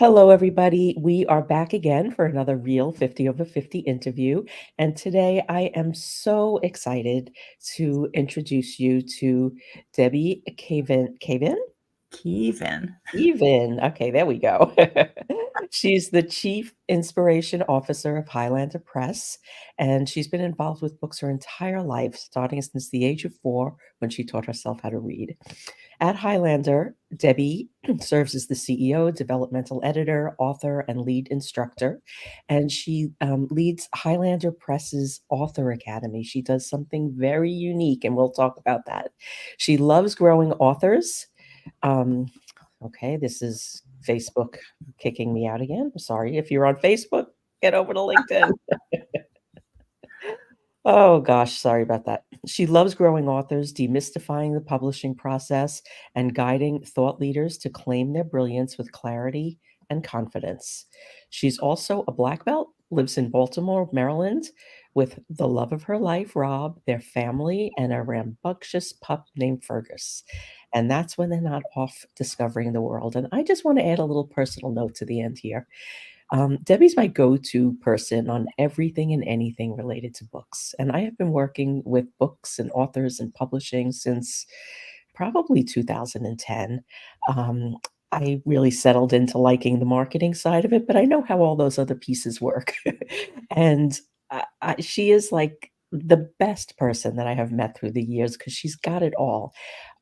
Hello, everybody. We are back again for another real 50 over 50 interview. And today I am so excited to introduce you to Debbie Kevin. Kevin? KEY-vin. Even. Okay, there we go. She's the Chief Inspiration Officer of Highlander Press, and she's been involved with books her entire life, starting since the age of 4 when she taught herself how to read. At Highlander, Debbie serves as the CEO, developmental editor, author, and lead instructor, and she leads Highlander Press's Author Academy. She does something very unique, and we'll talk about that. She loves growing authors. Um, okay, this is Facebook kicking me out again. Sorry. If you're on Facebook, get over to LinkedIn. Oh gosh, sorry about that. She loves growing authors, demystifying the publishing process, and guiding thought leaders to claim their brilliance with clarity and confidence. She's also a black belt, lives in Baltimore, Maryland, with the love of her life, Rob, their family, and a rambunctious pup named Fergus. And that's when they're not off discovering the world. And I just want to add a little personal note to the end here. Debbie's my go-to person on everything and anything related to books. And I have been working with books and authors and publishing since probably 2010. Um, I really settled into liking the marketing side of it, but I know how all those other pieces work. And she is like the best person that I have met through the years because she's got it all.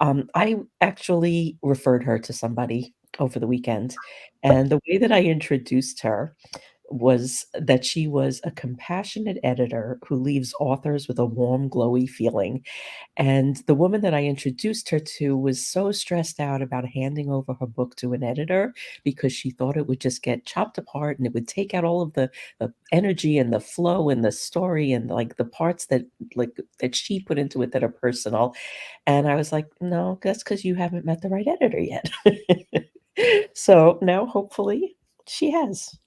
I actually referred her to somebody over the weekend, and the way that I introduced her was that she was a compassionate editor who leaves authors with a warm, glowy feeling. And the woman that I introduced her to was so stressed out about handing over her book to an editor because she thought it would just get chopped apart and it would take out all of the energy and the flow and the story and like the parts that she put into it that are personal. And I was like, no, that's because you haven't met the right editor yet. So now hopefully she has.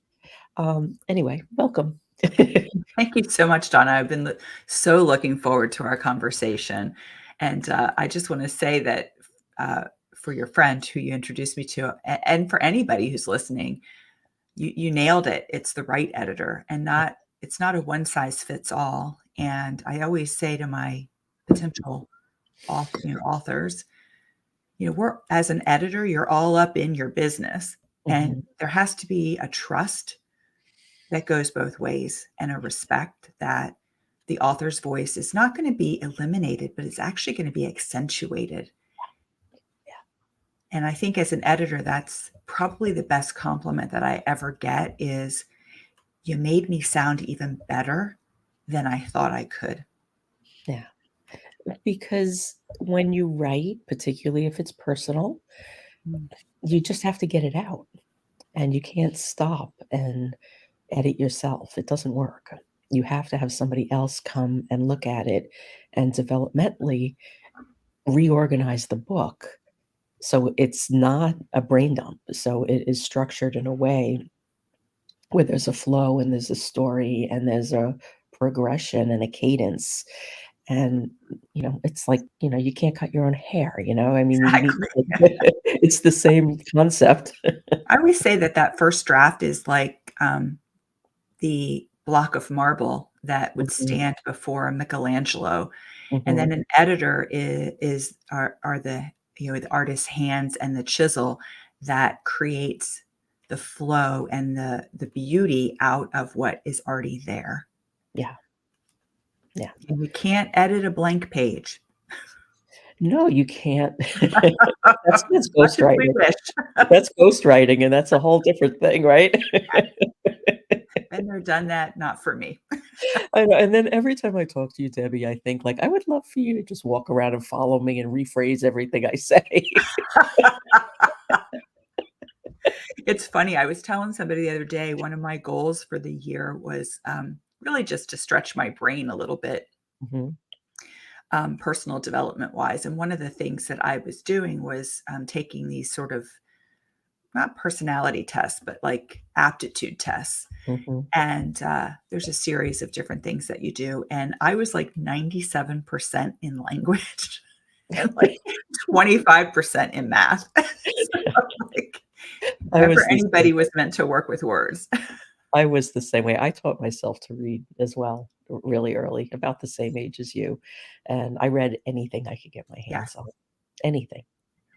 Anyway, welcome. Thank you so much, Donna. I've been so looking forward to our conversation. And I just want to say that for your friend who you introduced me to, and for anybody who's listening, you nailed it. It's the right editor, and it's not a one size fits all. And I always say to my potential authors, we're, as an editor, you're all up in your business, and Mhm. there has to be a trust that goes both ways and a respect that the author's voice is not going to be eliminated, but it's actually going to be accentuated. Yeah. And I think as an editor, that's probably the best compliment that I ever get is you made me sound even better than I thought I could. Yeah. Because when you write, particularly if it's personal, Mm. you just have to get it out and you can't stop and edit yourself. It doesn't work. You have to have somebody else come and look at it and developmentally reorganize the book so it's not a brain dump. So it is structured in a way where there's a flow and there's a story and there's a progression and a cadence. And, it's like, you can't cut your own hair, I mean, you need Exactly. it's the same concept. I always say that first draft is like the block of marble that would Mhm, stand before a Michelangelo. And then mhm. an editor are the the artist's hands and the chisel that creates the flow and the beauty out of what is already there. Yeah, yeah. And you can't edit a blank page. No, you can't. That's Much as we ghostwriting. wish. That's ghostwriting, and that's a whole different thing, right? Been there, done that, not for me. I know, and then every time I talk to you, Debbie, I think, like, I would love for you to just walk around and follow me and rephrase everything I say. It's funny. I was telling somebody the other day, one of my goals for the year was really just to stretch my brain a little bit, Mhm, personal development wise. And one of the things that I was doing was taking these sort of not personality tests, but like aptitude tests. mhm. And there's a series of different things that you do. And I was like 97% in language and like 25% in math. So, like, I If was ever the same anybody way. was meant to work with words. I was the same way. I taught myself to read as well, really early, about the same age as you, and I read anything I could get my hands Yes. on. Anything.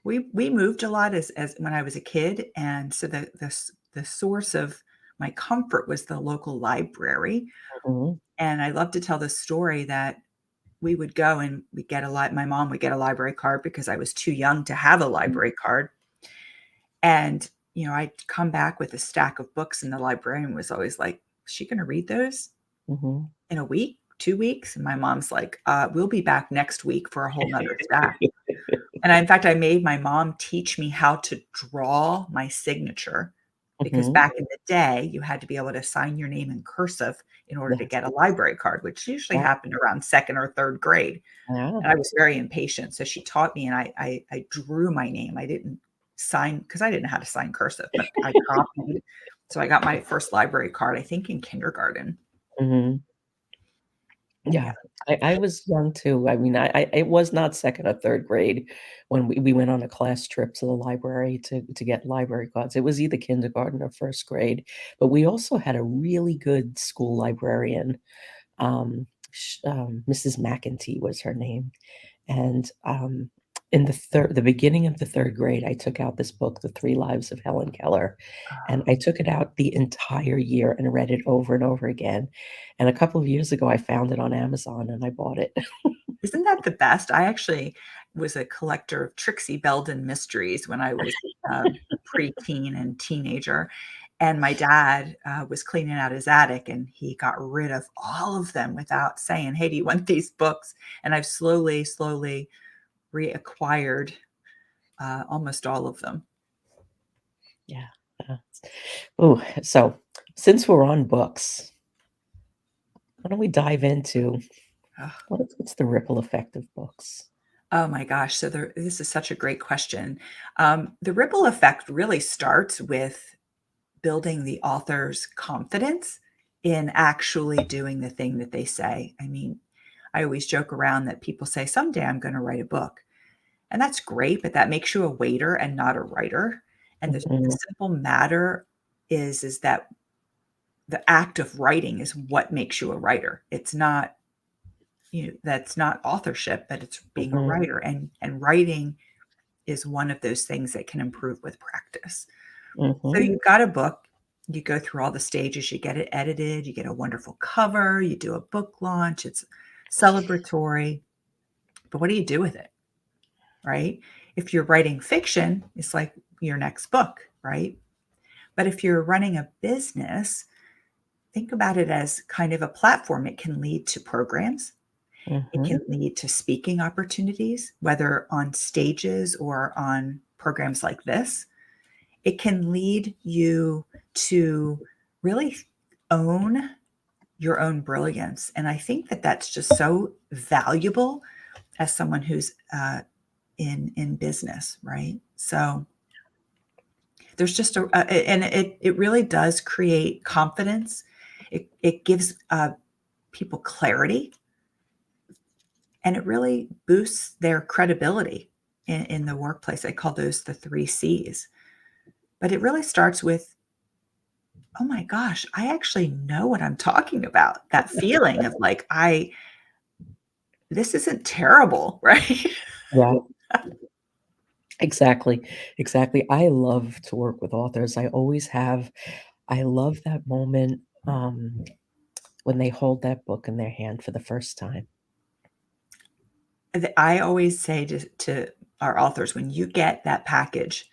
We moved a lot as when I was a kid, and so the source of my comfort was the local library, Mhm, and I love to tell the story that we would go and we get a lot my mom would get a library card because I was too young to have a mhm, library card, and, I'd come back with a stack of books, and the librarian was always like, "Is she gonna read those mhm. in a week, 2 weeks?" And my mom's like, we'll be back next week for a whole 'nother stack." And in fact, I made my mom teach me how to draw my signature because Mhm. back in the day, you had to be able to sign your name in cursive in order to Yes. get a library card, which usually Yeah. happened around 2nd or 3rd grade. Yeah. And I was very impatient, so she taught me, and I drew my name. I didn't sign because I didn't know how to sign cursive, but I copied. So I got my first library card, I think, in kindergarten. Mhm. Yeah. Yeah, I was young too. I mean, I it was not 2nd or 3rd grade when we went on a class trip to the library to get library cards. It was either kindergarten or 1st grade, but we also had a really good school librarian, Mrs. McEntee was her name, and, in the beginning of the 3rd grade, I took out this book, The 3 Lives of Helen Keller, and I took it out the entire year and read it over and over again, and a couple of years ago, I found it on Amazon and I bought it. Isn't that the best? I actually was a collector of Trixie Belden mysteries when I was, a preteen and teenager, and my dad, was cleaning out his attic, and he got rid of all of them without saying, "Hey, do you want these books?" And I've slowly, slowly reacquired, almost all of them. Yeah, yeah. Ooh, so since we're on books, why don't we dive into Ugh. what's the ripple effect of books? Oh my gosh, so this is such a great question. The ripple effect really starts with building the author's confidence in actually doing the thing that they say. I mean, I always joke around that people say, "Someday I'm gonna write a book." And that's great, but that makes you a waiter and not a writer. And the Mhm, simple matter is that the act of writing is what makes you a writer. It's not, that's not authorship, but it's being a mhm, writer. And writing is one of those things that can improve with practice. So mhm. you've got a book, you go through all the stages, you get it edited, you get a wonderful cover, you do a book launch, it's celebratory, but what do you do with it, right? If you're writing fiction, it's like your next book, right? But if you're running a business, think about it as kind of a platform. It can lead to programs, it can Mhm, lead to speaking opportunities, whether on stages or on programs like this. It can lead you to really own your own brilliance, and I think that that's just so valuable as someone who's, in business, right? So, there's just and it really does create confidence. It gives, people clarity, and it really boosts their credibility in the workplace. I call those the 3 Cs. But it really starts with, "Oh my gosh, I actually know what I'm talking about." That feeling of like, "I this isn't terrible," right? yeah. Exactly, exactly. I love to work with authors. I always have. I love that moment, when they hold that book in their hand for the first time. I always say to our authors, when you get that package,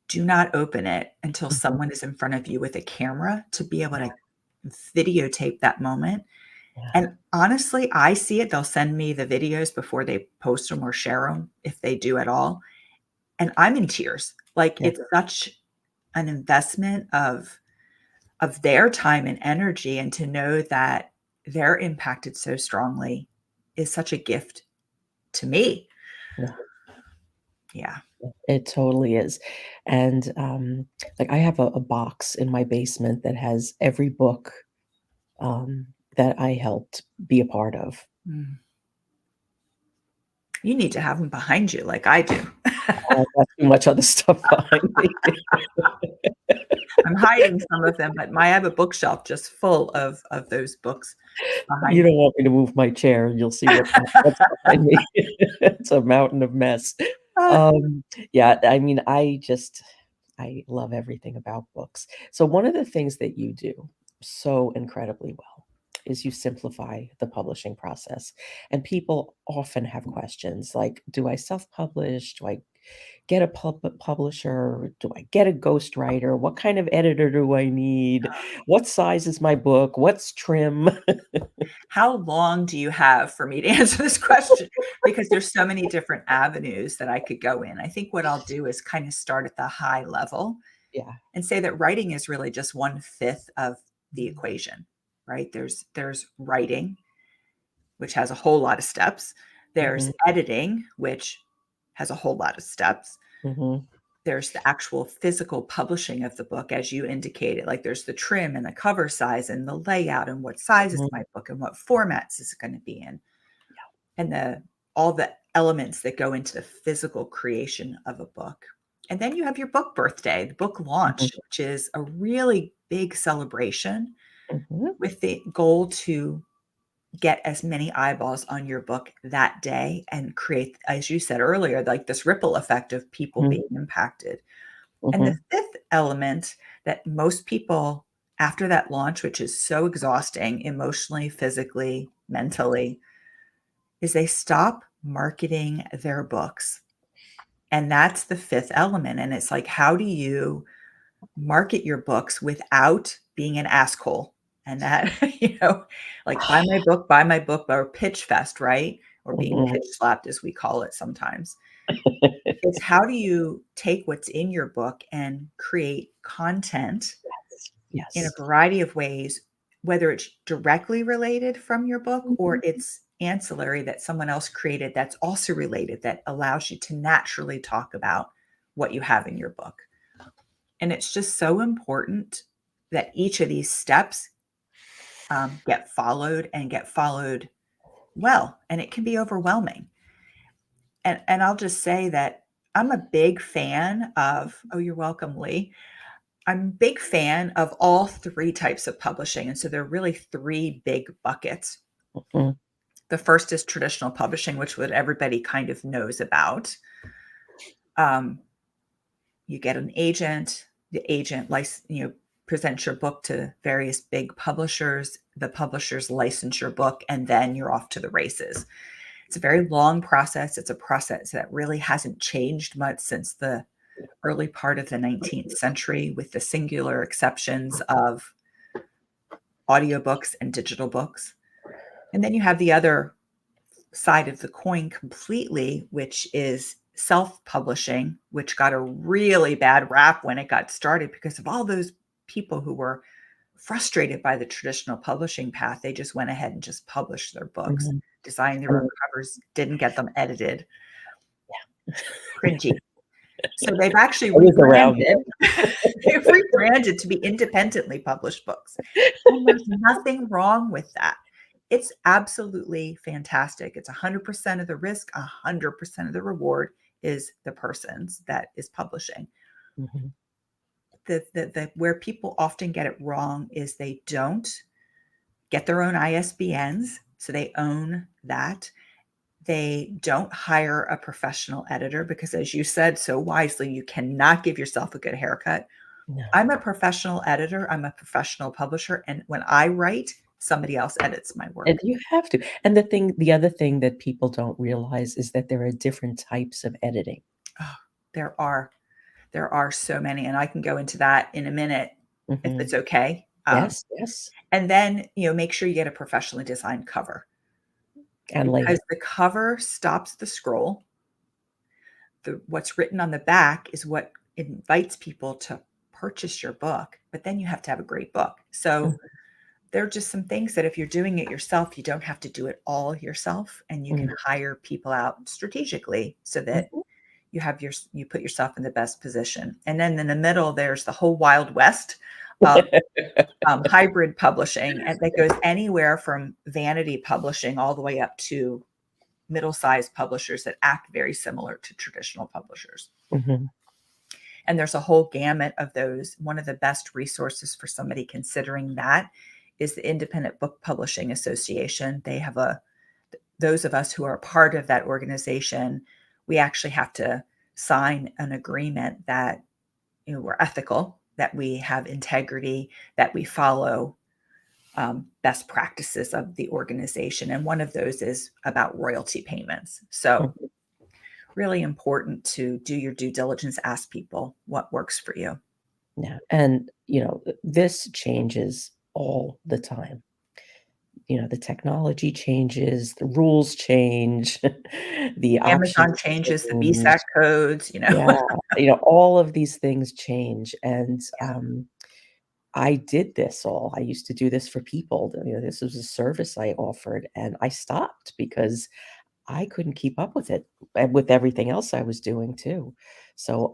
do not open it until Mhm. someone is in front of you with a camera to be able to videotape that moment. Yeah, And honestly, I see it. They'll send me the videos before they post them or share them, if they do at all, and I'm in tears. Like, yeah, it's such an investment of their time and energy, and to know that they're impacted so strongly is such a gift to me. yeah, Yeah. yeah. It totally is. And, like, I have a box in my basement that has every book, um, that I helped be a part of. Mm. You need to have them behind you like I do. Oh, I've got too much other stuff behind me. I'm hiding some of them, but I have a bookshelf just full of those books You behind don't want me to move my chair, you'll see what's behind me. It's a mountain of mess. me. Um, yeah, I mean, I love everything about books. So one of the things that you do so incredibly well is you simplify the publishing process. And people often have questions like, do I self-publish? Do I get a publisher? Do I get a ghostwriter? What kind of editor do I need? What size is my book? What's trim? How long do you have for me to answer this question? Because there's so many different avenues that I could go in. I think what I'll do is kind of start at the high level Yeah. and say that writing is really just 1/5 of the equation, right? There's writing, which has a whole lot of steps. There's Mhm, editing, which has a whole lot of steps. mhm, There's the actual physical publishing of the book, as you indicated. Like there's the trim and the cover size and the layout and what size is mhm. my book and what formats is it going to be in, and the all the elements that go into the physical creation of a book. And then you have your book birthday, the book Mhm, launch, which is a really big celebration mhm, with the goal to get as many eyeballs on your book that day and create, as you said earlier, like this ripple effect of people mhm, being impacted. And the mhm, fifth element that most people after that launch, which is so exhausting emotionally, physically, mentally, is they stop marketing their books. And that's the fifth element. And it's like, how do you market your books without being an asshole? And that, like buy my book, or pitch fest, right? Or being mhm. pitch slapped, as we call it sometimes. It's how do you take what's in your book and create content in a Yes. variety of ways, whether it's directly related from your book or Mhm, it's ancillary that someone else created that's also related, that allows you to naturally talk about what you have in your book. And it's just so important that each of these steps get followed and get followed well. And it can be overwhelming. And I'll just say that I'm a big fan of, oh, you're welcome, Lee. I'm a big fan of all three types of publishing. And so there are really three big buckets. mhm, The first is traditional publishing, which what everybody kind of knows about. Um, you get an agent, the agent presents your book to various big publishers. The publishers license your book, and then you're off to the races. It's a very long process. It's a process that really hasn't changed much since the early part of the 19th century, with the singular exceptions of audiobooks and digital books. And then you have the other side of the coin completely, which is self-publishing, which got a really bad rap when it got started because of all those people who were frustrated by the traditional publishing path. They just went ahead and just published their books, mhm. designed their own And covers, didn't get them edited. Cringy. So they've actually I was around rebranded. They've rebranded to be independently published books. And there's nothing wrong with that. It's absolutely fantastic. It's 100% of the risk, 100% of the reward is the person's that is publishing. then. Mhm, The where people often get it wrong is they don't get their own ISBNs, so they own that. They don't hire a professional editor because, as you said so wisely, you cannot give yourself a good haircut. no. I'm a professional editor, I'm a professional publisher, and when I write, somebody else edits my And work. you have to. And the other thing that people don't realize is that there are different types of editing. Oh, there are there are so many, and I can go into that in a minute if Mhm. it's okay. Yes, yes, And then, make sure you get a professionally designed cover, and because layout. the cover stops the scroll. What's written on the back is what invites people to purchase your book, but then you have to have a great book. So Mhm, there are just some things that if you're doing it yourself, you don't have to do it all yourself, and you can mhm, hire people out strategically so that mhm. you put yourself in the best position. And then in the middle, there's the whole wild west of hybrid publishing, and that goes anywhere from vanity publishing all the way up to middle-sized publishers that act very similar to traditional publishers. Mhm. And there's a whole gamut of those. One of the best resources for somebody considering that is the Independent Book Publishing Association. They have those of us who are part of that organization, we actually have to sign an agreement that, we're ethical, that we have integrity, that we follow best practices of the organization. And one of those is about royalty payments. So Mhm. really important to do your due diligence, ask people what works for you. Yeah, and, this changes all the time. The technology changes, the rules change, the Amazon options changes the change. BSAC codes, Yeah, all of these things change, and, Yeah, I did this all. I used to do this for people. This was a service I offered, and I stopped because I couldn't keep up with it, and with everything else I was doing too. So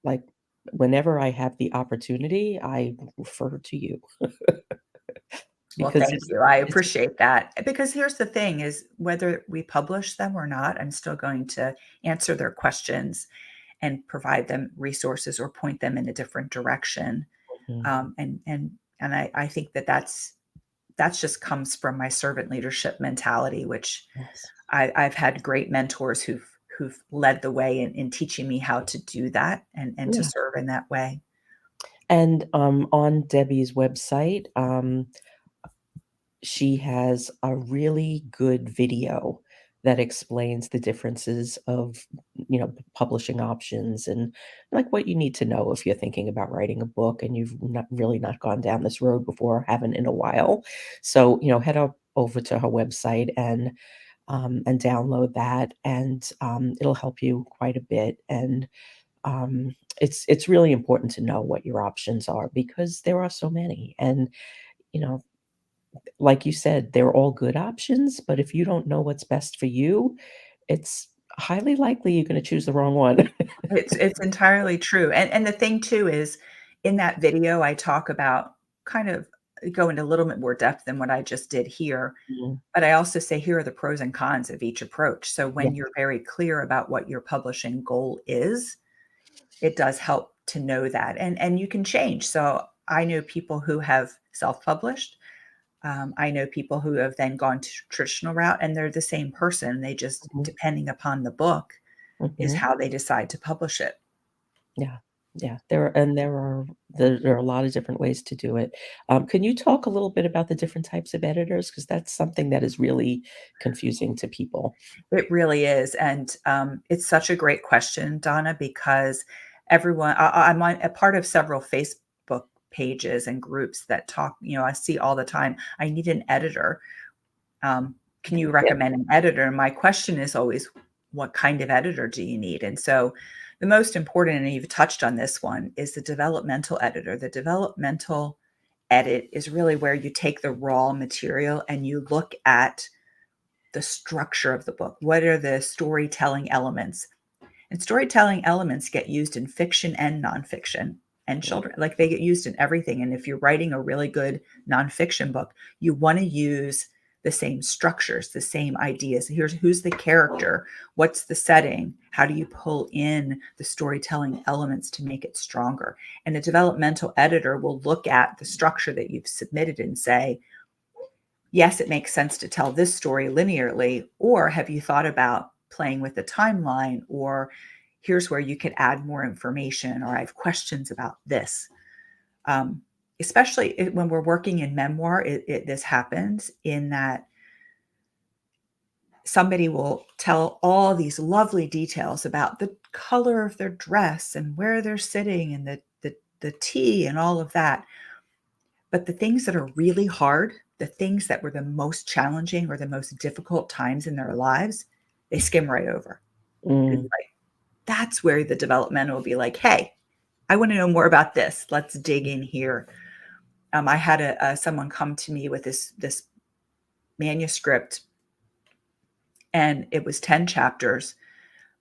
like, whenever I have the opportunity, I refer to you well, because thank you. I it's appreciate that. Because here's the thing is whether we publish them or not, I'm still going to answer their questions and provide them resources or point them in a different direction. Mhm. And I think that's just comes from my servant leadership mentality, which Yes. I've had great mentors who've led the way in teaching me how to do that and to Yeah, serve in that way. and, on Debbie's website, she has a really good video that explains the differences of, publishing options and, like, what you need to know if you're thinking about writing a book and you've not gone down this road before, haven't in a while. So, head up over to her website and download that, and, it'll help you quite a bit, and, it's really important to know what your options are because there are so many, and, you know, like you said, they're all good options, but if you don't know what's best for you, it's highly likely you're gonna choose the wrong one. It's entirely true, and the thing too is, in that video, I talk about kind of go into a little bit more depth than what I just did here, Mhm. but I also say, here are the pros and cons of each approach. So Yeah. when you're very clear about what your publishing goal is, it does help to know that, and you can change. So I know people who have self-published. I know people who have then gone to traditional route, and they're the same person. They just, Mhm. depending upon the book, is Mhm. how they decide to publish it. Yeah. Yeah. There are a lot of different ways to do it. Can you talk a little bit about the different types of editors? Because that's something that is really confusing to people. It really is, and, it's such a great question, Donna, because I'm on a part of several Facebook pages and groups that talk, I see all the time, "I need an editor. Can you Yeah. recommend an editor?" And my question is always, "What kind of editor do you need?" And so the most important, and you've touched on this one, is the developmental editor. The developmental edit is really where you take the raw material and you look at the structure of the book. What are the storytelling elements? And storytelling elements get used in fiction and nonfiction and children. Like they get used in everything. And if you're writing a really good nonfiction book, you want to use the same structures, the same ideas. Here's who's the character, what's the setting, how do you pull in the storytelling elements to make it stronger? And a developmental editor will look at the structure that you've submitted and say, yes, it makes sense to tell this story linearly, or have you thought about playing with the timeline, or here's where you could add more information, or I have questions about this. Um, Especially when we're working in memoir, this happens in that somebody will tell all these lovely details about the color of their dress and where they're sitting and the tea and all of that. But the things that are really hard, the things that were the most challenging or the most difficult times in their lives, they skim right over. It's Mm. like, that's where the developmental will be like, "Hey, I wanna know more about this. Let's dig in here." I had someone come to me with this manuscript, and it was 10 chapters,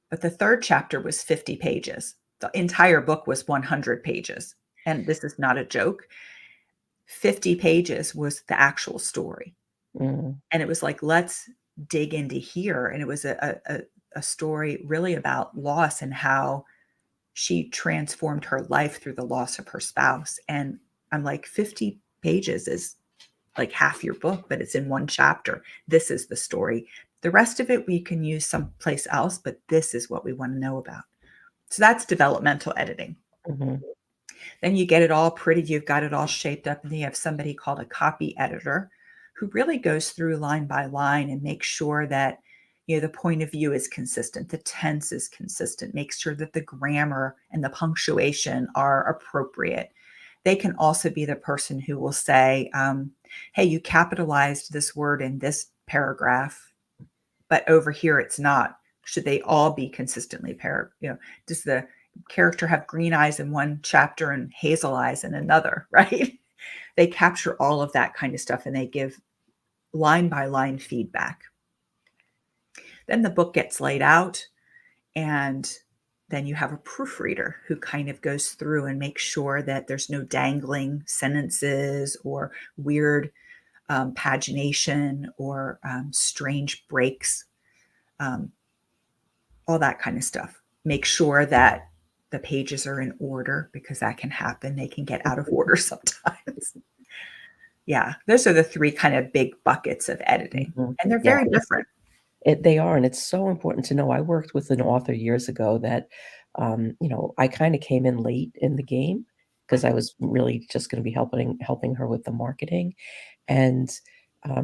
but the 3rd chapter was 50 pages. The entire book was 100 pages, and this is not a joke. 50 pages was the actual story. Mm. And it was like, let's dig into here. And it was a story really about loss and how she transformed her life through the loss of her spouse. And I'm like, 50 pages is like half your book, but it's in one chapter. This is the story. The rest of it we can use someplace else, but this is what we want to know about. So that's developmental editing. Mhm. Then you get it all pretty, you've got it all shaped up, and then you have somebody called a copy editor who really goes through line by line and makes sure that, you know, the point of view is consistent, the tense is consistent, makes sure that the grammar and the punctuation are appropriate. They can also be the person who will say, hey, you capitalized this word in this paragraph, but over here it's not. Should they all be consistently does the character have green eyes in one chapter and hazel eyes in another, right? They capture all of that kind of stuff and they give line by line feedback. Then the book gets laid out, and then you have a proofreader who kind of goes through and makes sure that there's no dangling sentences or weird pagination or strange breaks, all that kind of stuff. Make sure that the pages are in order, because that can happen. They can get out of order sometimes. Yeah, those are the three kind of big buckets of editing, Mhm. and they're Yeah, very different. they are, and it's so important to know. I worked with an author years ago that, I kind of came in late in the game because I was really just going to be helping her with the marketing, and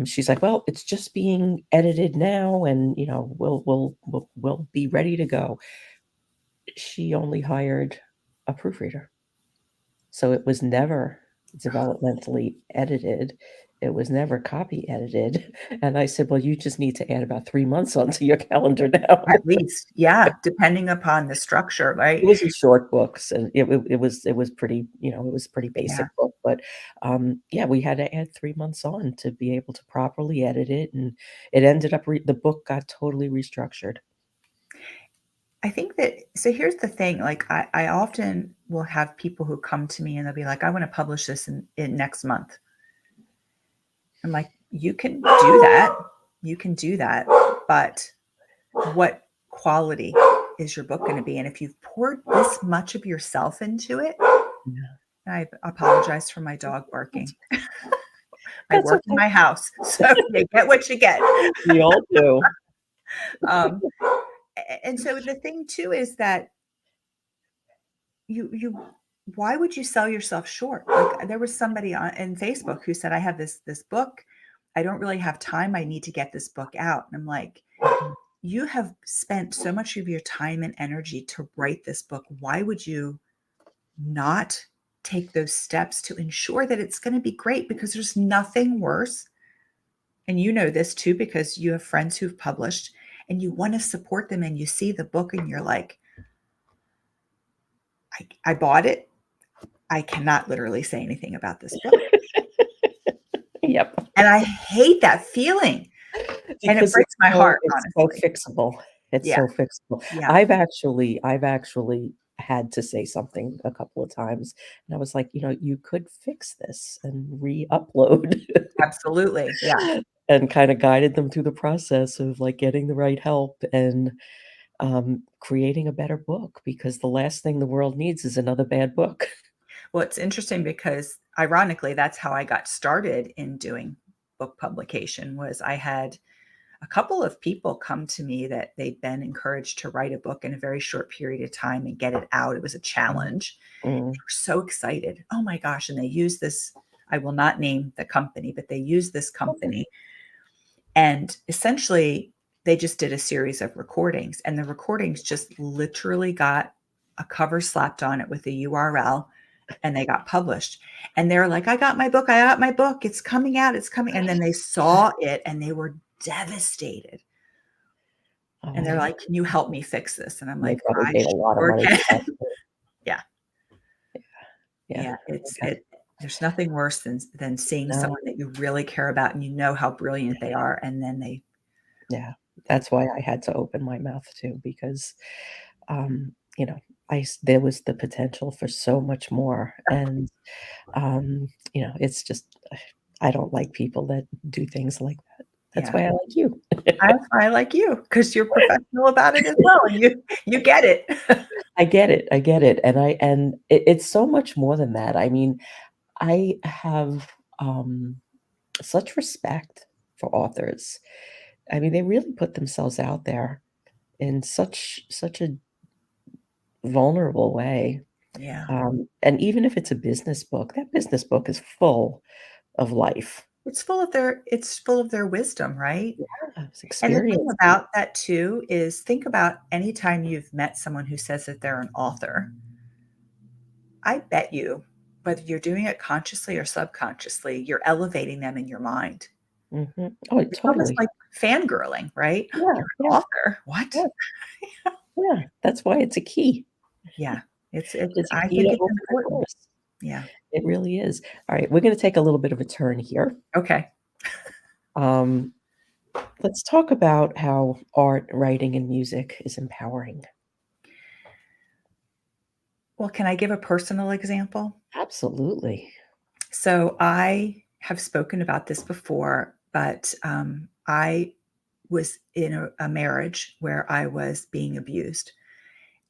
she's like, "Well, it's just being edited now, and we'll be ready to go." She only hired a proofreader. So it was never developmentally edited. It was never copy edited. And I said, "Well, you just need to add about 3 months onto your calendar now." At least, yeah, depending upon the structure, It right? was in short books, and it was pretty, it was a pretty Yeah. basic book, but, yeah, we had to add 3 months on to be able to properly edit it, and it ended up the book got totally restructured. I think that, so here's the thing, like I often will have people who come to me and they'll be like, I want to publish this in next month. I'm like, you can do that. You can do that. But what quality is your book going to be? And if you've poured this much of yourself into it, Yeah. I apologize for my dog barking. I That's work in okay. my house, so you get what you get. We all do. Um, and so the thing too is that you why would you sell yourself short? Like, there was somebody in Facebook who said, I have this book. I don't really have time. I need to get this book out. And I'm like, Mhm. you have spent so much of your time and energy to write this book. Why would you not take those steps to ensure that it's going to be great? Because there's nothing worse. And you know this too, because you have friends who've published and you want to support them, and you see the book and you're like, I bought it. I cannot literally say anything about this book. Yep. And I hate that feeling, and it Because breaks my heart, it's so honestly. fixable. It's Yeah, so fixable. yeah. I've actually had to say something a couple of times, and I was like, "You could fix this and re-upload," Absolutely, yeah. and kinda guided them through the process of, like, getting the right help and, creating a better book, because the last thing the world needs is another bad book. Well, it's interesting because ironically, that's how I got started in doing book publication. Was I had a couple of people come to me that they'd been encouraged to write a book in a very short period of time and get it out. It was a Mm, challenge. They mm, were so excited. Oh my gosh, and they use this, I will not name the company, but they use this okay. company. And essentially, they just did a series of recordings, and the recordings just literally got a cover slapped on it with a URL, and they got published. And they're like, I got my book. It's coming out. It's coming. And then they saw it and they were devastated. And they're Oh, like, can you help me fix this? And I'm they like, probably I paid a lot of sure money can. for that. Yeah. Yeah. Yeah. Okay. There's nothing worse than seeing No. someone that you really care about and you know how brilliant they are. And then Yeah, they that's why I had to open my mouth too, because, um, you know, there was the potential for so much more, and, it's just I don't like people that do things like that. That's yeah. why I like you. I like you because you're professional about it as well, and you get it. I get it, I get it, and it's so much more than that. I mean, I have, such respect for authors. I mean, they really put themselves out there in such a vulnerable way, Yeah. and even if it's a business book, that business book is full of life. It's full of their wisdom, right? Yeah, it's And the thing experience. about that too is think about any time you've met someone who says that they're an author. I bet you, whether you're doing it consciously or subconsciously, you're elevating them in your mind. Mhm. Oh, It's almost totally. like fangirling, right? Yeah, You're yeah, an author. What? yeah, yeah. That's why it's a key. Yeah. It's It's a I key think to it's open the important. doors. Yeah. It really is. Alright, we're gonna take a little bit of a turn here. Okay. Um, let's talk about how art, writing, and music is empowering. Well, can I give a personal example? Absolutely. So I have spoken about this before, but I was in a marriage where I was being abused.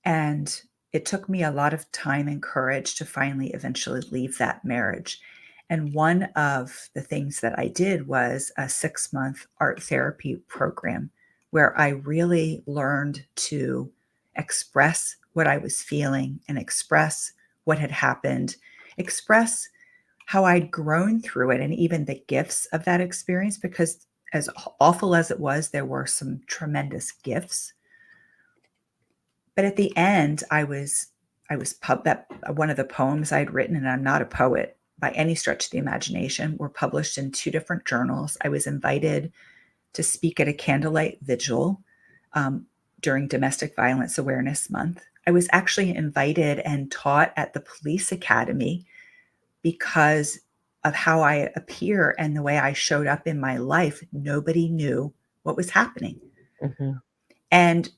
And it took me a lot of time and courage to finally eventually leave that marriage. And one of the things that I did was a 6-month art therapy program where I really learned to express what I was feeling and express what had happened, express how I'd grown through it and even the gifts of that experience, because as awful as it was, there were some tremendous gifts. But at the end, I was pub that one of the poems I'd written, and I'm not a poet by any stretch of the imagination, were published in 2 different journals. I was invited to speak at a candlelight vigil um, during Domestic Violence Awareness Month. I was actually invited and taught at the police academy because of how I appear and the way I showed up in my life. Nobody knew what was happening. Mhm, And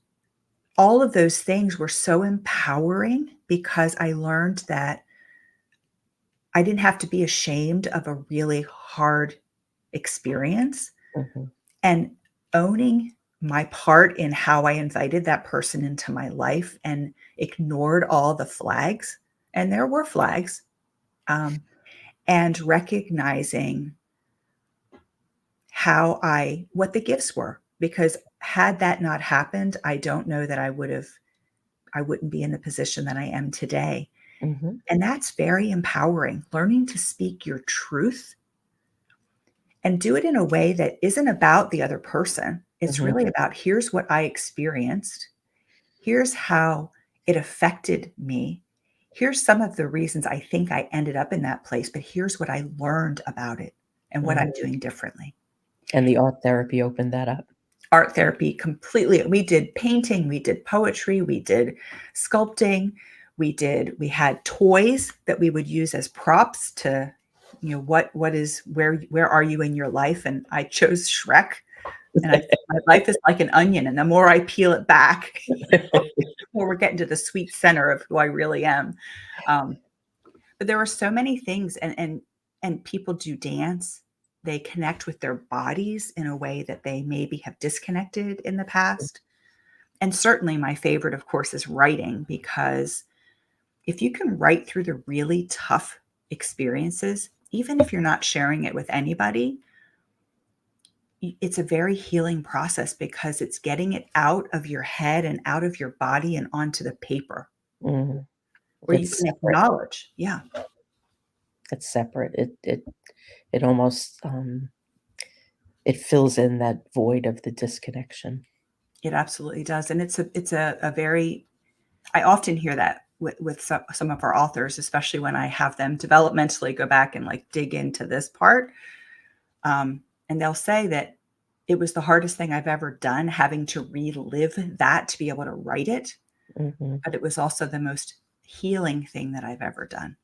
all of those things were so empowering because I learned that I didn't have to be ashamed of a really hard experience, mhm, and owning my part in how I invited that person into my life and ignored all the flags, and there were flags, um, and recognizing what the gifts were, because had that not happened, I don't know that I wouldn't be in the position that I am today. mhm, And that's very empowering, learning to speak your truth and do it in a way that isn't about the other person. It's mhm, really about, here's what I experienced. Here's how it affected me. Here's some of the reasons I think I ended up in that place, but here's what I learned about it and what I'm mhm. doing differently. And the art therapy opened that up. Art therapy completely. We did painting, we did poetry, we did sculpting, we had toys that we would use as props to, what is where are you in your life? And I chose Shrek, and I my life is like an onion, and the more I peel it back, the more we're getting to the sweet center of who I really am. Um, but there are so many things, and people do dance. They connect with their bodies in a way that they maybe have disconnected in the past. And certainly my favorite, of course, is writing, because if you can write through the really tough experiences, even if you're not sharing it with anybody, it's a very healing process because it's getting it out of your head and out of your body and onto the paper Mhm. where you It's can separate. acknowledge. Yeah, It's separate. It almost, it fills in that void of the disconnection. it absolutely does. And it's a very, I often hear that with some of our authors, especially when I have them developmentally go back and like dig into this part. And they'll say that it was the hardest thing I've ever done, having to relive that to be able to write it. Mhm, But it was also the most healing thing that I've ever done.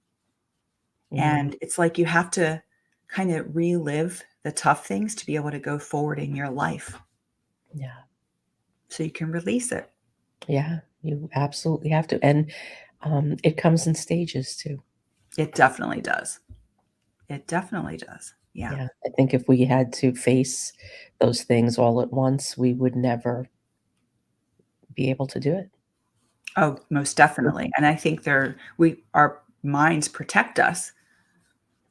mhm. And it's like you have to kind of relive the tough things to be able to go forward in your life Yeah, so you can release it. yeah, you absolutely have to, and, it comes in stages too. It definitely does. It definitely does. Yeah. Yeah, I think if we had to face those things all at once, we would never be able to do it. Oh, most definitely. And I think our minds protect us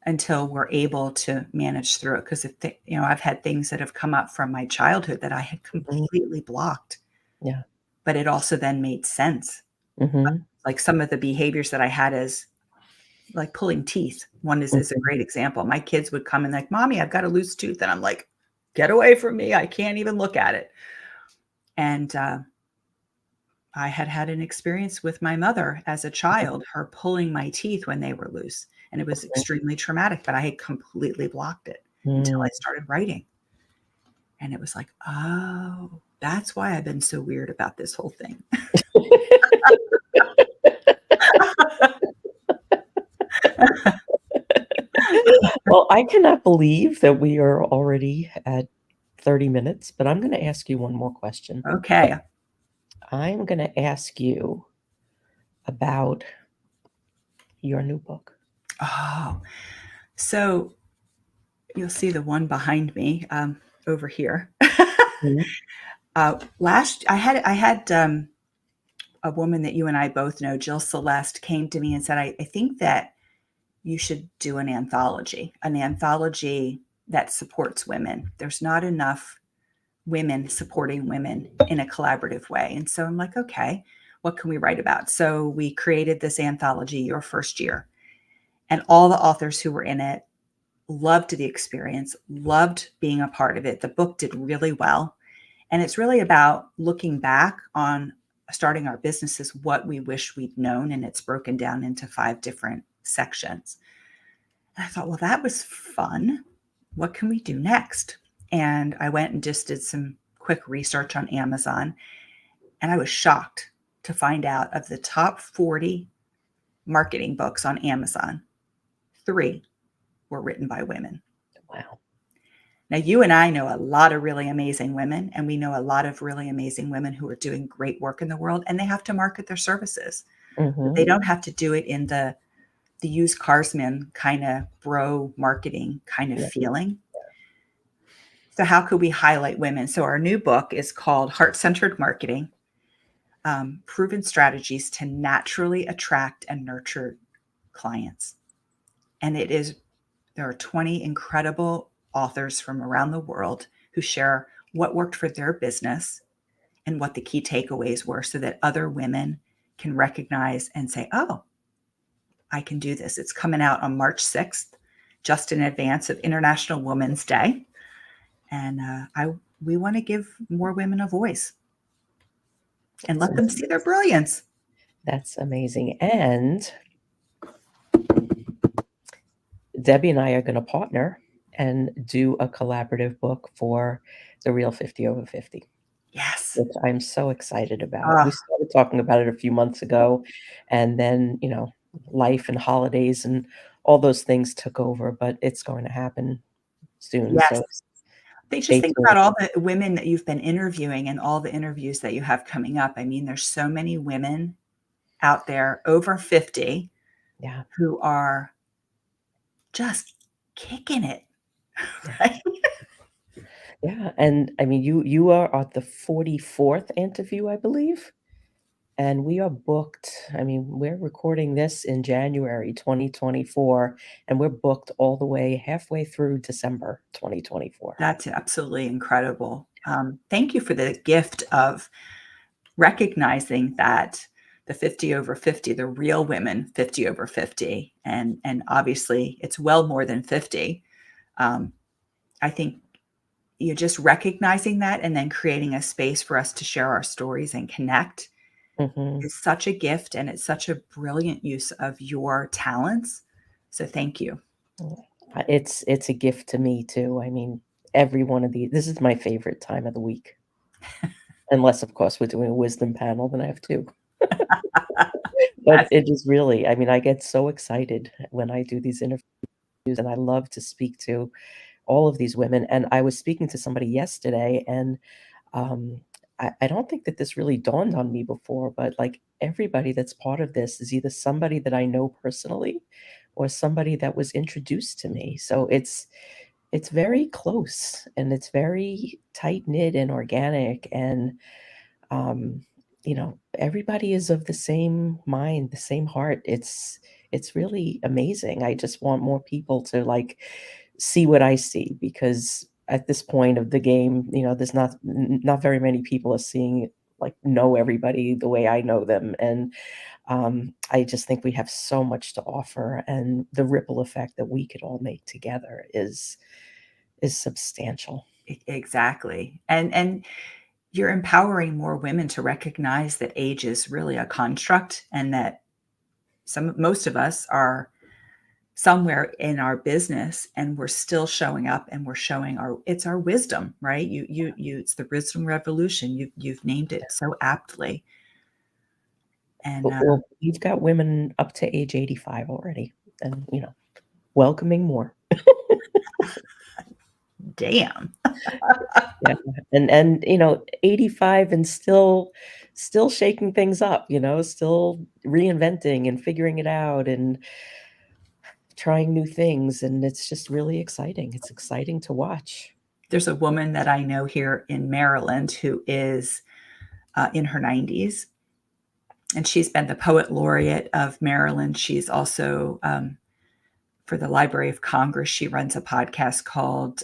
until we're able to manage through it. Because I've had things that have come up from my childhood that I had Mhm. completely blocked, Yeah. but it also then made sense. Mhm. Like some of the behaviors that I had as like pulling teeth. One is a Mhm. great example. My kids would come and like, "Mommy, I've got a loose tooth." And I'm like, "Get away from me. I can't even look at it." And I had had an experience with my mother as a child, her pulling my teeth when they were loose. And it was extremely traumatic, but I had completely blocked it until I Mhm. started writing. And it was like, oh, that's why I've been so weird about this whole thing. Well, I cannot believe that we are already at 30 minutes, but I'm gonna ask you one more question. Okay. I'm gonna ask you about your new book. Oh, so you'll see the one behind me over here. Mhm. I had a woman that you and I both know, Jill Celeste, came to me and said, I think that you should do an anthology that supports women. There's not enough women supporting women in a collaborative way. And so I'm like, okay, what can we write about? So we created this anthology, Your First Year, and all the authors who were in it loved the experience, loved being a part of it. The book did really well. And it's really about looking back on starting our businesses, what we wish we'd known. And it's broken down into 5 different sections. And I thought, well, that was fun. What can we do next? And I went and just did some quick research on Amazon. And I was shocked to find out of the top 40 marketing books on Amazon, 3 were written by women. Wow. Now, you and I know a lot of really amazing women, and we know a lot of really amazing women who are doing great work in the world, and they have to market their services. But they Mhm. don't have to do it in the used carsman kind of bro marketing kind of Yeah. feeling. So, how could we highlight women? So, our new book is called Heart Centered Marketing, Proven Strategies to Naturally Attract and Nurture Clients. And there are 20 incredible authors from around the world who share what worked for their business and what the key takeaways were so that other women can recognize and say, oh, I can do this. It's coming out on March 6th, just in advance of International Women's Day. And we want to give more women a voice and That's let them see their brilliance. that's amazing, and Debbie and I are gonna partner and do a collaborative book for the Real 50 Over 50, Yes. which I'm so excited about. We Ah, started talking about it a few months ago, and then, life and holidays and all those things took over, but it's going to happen soon, yes. so They just stay think tuned. about all the women that you've been interviewing and all the interviews that you have coming up. I mean, there's so many women out there over 50 Yeah, who are just kicking it, yeah, right? yeah, and, I mean, you are at the 44th interview, I believe? And we are booked. I mean, we're recording this in January 2024, and we're booked all the way halfway through December 2024. That's absolutely incredible. Thank you for the gift of recognizing that the 50 over 50, the real women 50 over 50, and obviously it's well more than 50. Um, I think you're just recognizing that and then creating a space for us to share our stories and connect Mhm. is such a gift and it's such a brilliant use of your talents. So thank you. It's a gift to me too. I mean, every one of these this is my favorite time of the week, unless, of course, we're doing a wisdom panel, then I have 2. But That's it is really I mean, I get so excited when I do these interviews, and I love to speak to all of these women, and I was speaking to somebody yesterday, and Um, I don't think that this really dawned on me before, but, like, everybody that's part of this is either somebody that I know personally or somebody that was introduced to me, so it's very close, and it's very tight-knit and organic, and, um, everybody is of the same mind, the same heart. It's really amazing. I just want more people to like see what I see, because at this point of the game, there's not very many people are seeing, like, know everybody the way I know them. And I just think we have so much to offer, and the ripple effect that we could all make together is substantial. Exactly. And you're empowering more women to recognize that age is really a construct, and that most of us are somewhere in our business and we're still showing up, and we're showing it's our wisdom, right? It's the wisdom revolution. You've named it so aptly. And Well, we've got women up to age 85 already, and welcoming more. damn. Yeah, and 85 and still shaking things up, still reinventing and figuring it out and trying new things, and it's just really exciting. It's exciting to watch. There's a woman that I know here in Maryland who is in her 90s, and she's been the poet laureate of Maryland. She's also for the Library of Congress. She runs a podcast called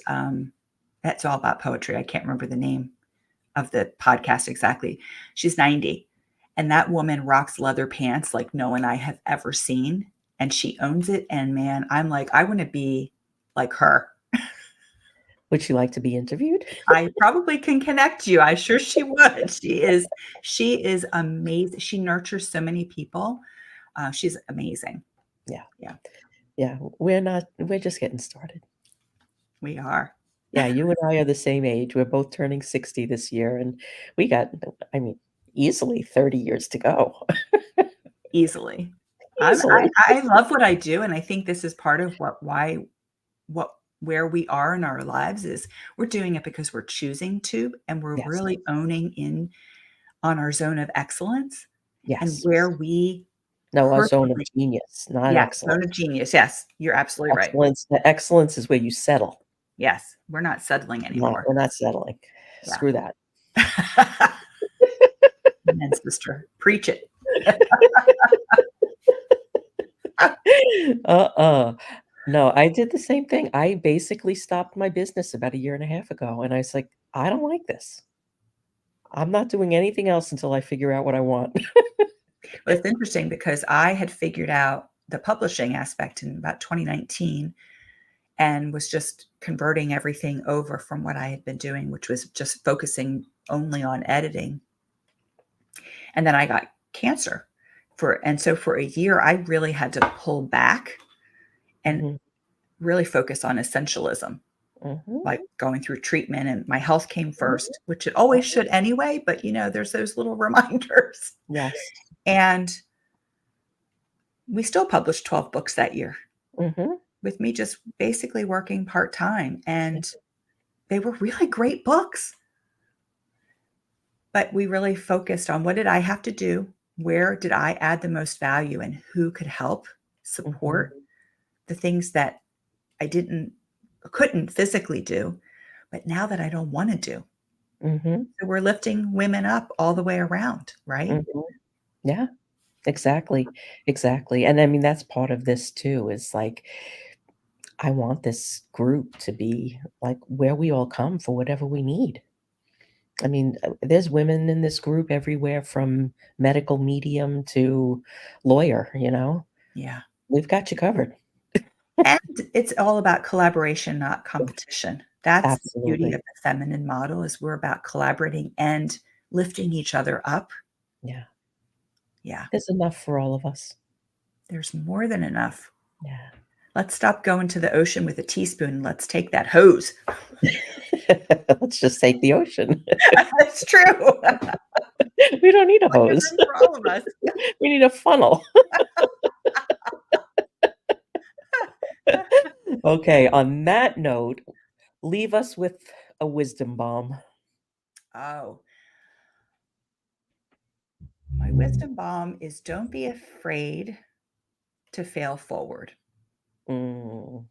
that's all about poetry. I can't remember the name of the podcast exactly. She's 90, and that woman rocks leather pants like no one I have ever seen, and she owns it. And man, I'm like, I want to be like her. Would you like to be interviewed? I probably can connect you. I'm sure she would. She is amazing. She nurtures so many people. She's amazing. Yeah. Yeah. Yeah, we're just getting started. We are. Yeah, you and I are the same age. We're both turning 60 this year, and we got, I mean, easily 30 years to go. Easily. Easily. I love what I do, and I think this is part of where we are in our lives is we're doing it because we're choosing to, and we're Yes. really owning in on our zone of excellence and Yes. where we No, a zone of personally. genius, not Yes, excellence. zone of genius. Yes, you're absolutely right. Excellence is where you settle. Yes, we're not settling anymore. We're not settling. Yeah. Screw that. Amen, sister. Preach it. No, I did the same thing. I basically stopped my business about a year and a half ago, and I was like, "I don't like this. I'm not doing anything else until I figure out what I want." Well, it's interesting because I had figured out the publishing aspect in about 2019 and was just converting everything over from what I had been doing, which was just focusing only on editing. And then I got cancer and so for a year, I really had to pull back and Mhm, really focus on essentialism, mhm, like going through treatment, and my health came mhm, first, which it always should anyway, but there's those little reminders. yes. And we still published 12 books that year Mhm, with me just basically working part-time, and they were really great books. But we really focused on what did I have to do? Where did I add the most value, and who could help mhm, support the things that I couldn't physically do, but now that I don't want to do. mhm, So we're lifting women up all the way around, right? mhm. Yeah, exactly, exactly, and I mean, that's part of this too, is like, I want this group to be, like, where we all come for whatever we need. I mean, there's women in this group everywhere from medical medium to lawyer. Yeah. We've got you covered. And it's all about collaboration, not competition. That's the beauty of Absolutely. the feminine model is we're about collaborating and lifting each other up. Yeah. Yeah. There's enough for all of us. There's more than enough. Yeah. Let's stop going to the ocean with a teaspoon. Let's take that hose. Let's just take the ocean. That's true. We don't need a Plenty of hose. room for all of us. We need a funnel. Okay, on that note, leave us with a wisdom bomb. Oh, my wisdom bomb is don't be afraid to fail forward. Mm,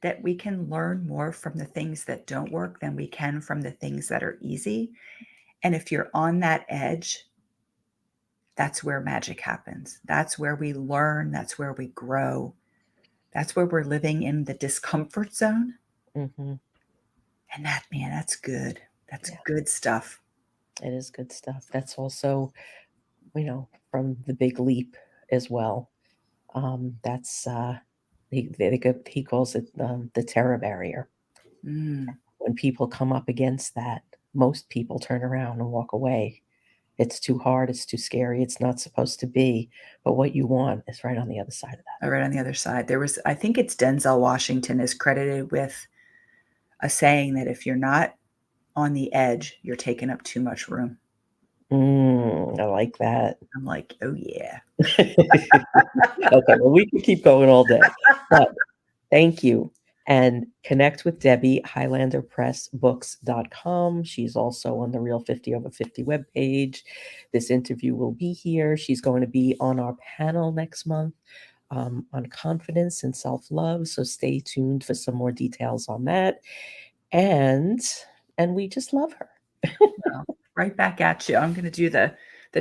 That we can learn more from the things that don't work than we can from the things that are easy. And if you're on that edge, that's where magic happens. That's where we learn. That's where we grow. That's where we're living in the discomfort zone. Mhm. And that, man, that's good. That's Yeah, good stuff. it is good stuff. That's also, from The Big Leap as well. That's he calls it the terror barrier. Mm. When people come up against that, most people turn around and walk away. It's too hard, it's too scary, it's not supposed to be, but what you want is right on the other side of that. Right on the other side. I think it's Denzel Washington is credited with a saying that if you're not on the edge, you're taking up too much room. I like that. I'm like, oh yeah. Okay, well, we could keep going all day, but thank you. And connect with Debbie, HighlanderPressBooks.com. She's also on the Real 50 Over 50 webpage. This interview will be here. She's going to be on our panel next month on confidence and self-love. So stay tuned for some more details on that. And we just love her. Well, right back at you. I'm gonna do the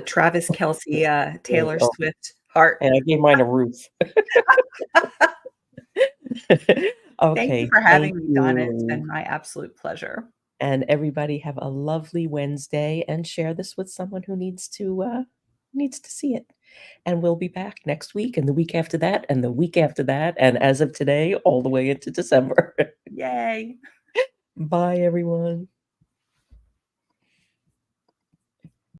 Travis Kelce, Taylor Oh, Swift heart. and I gave mine a Ruth. Thank you Okay, for thank having me, Donna. It's you. been my absolute pleasure. And everybody have a lovely Wednesday and share this with someone who needs to see it. And we'll be back next week and the week after that and the week after that and as of today all the way into December. Yay. Bye everyone.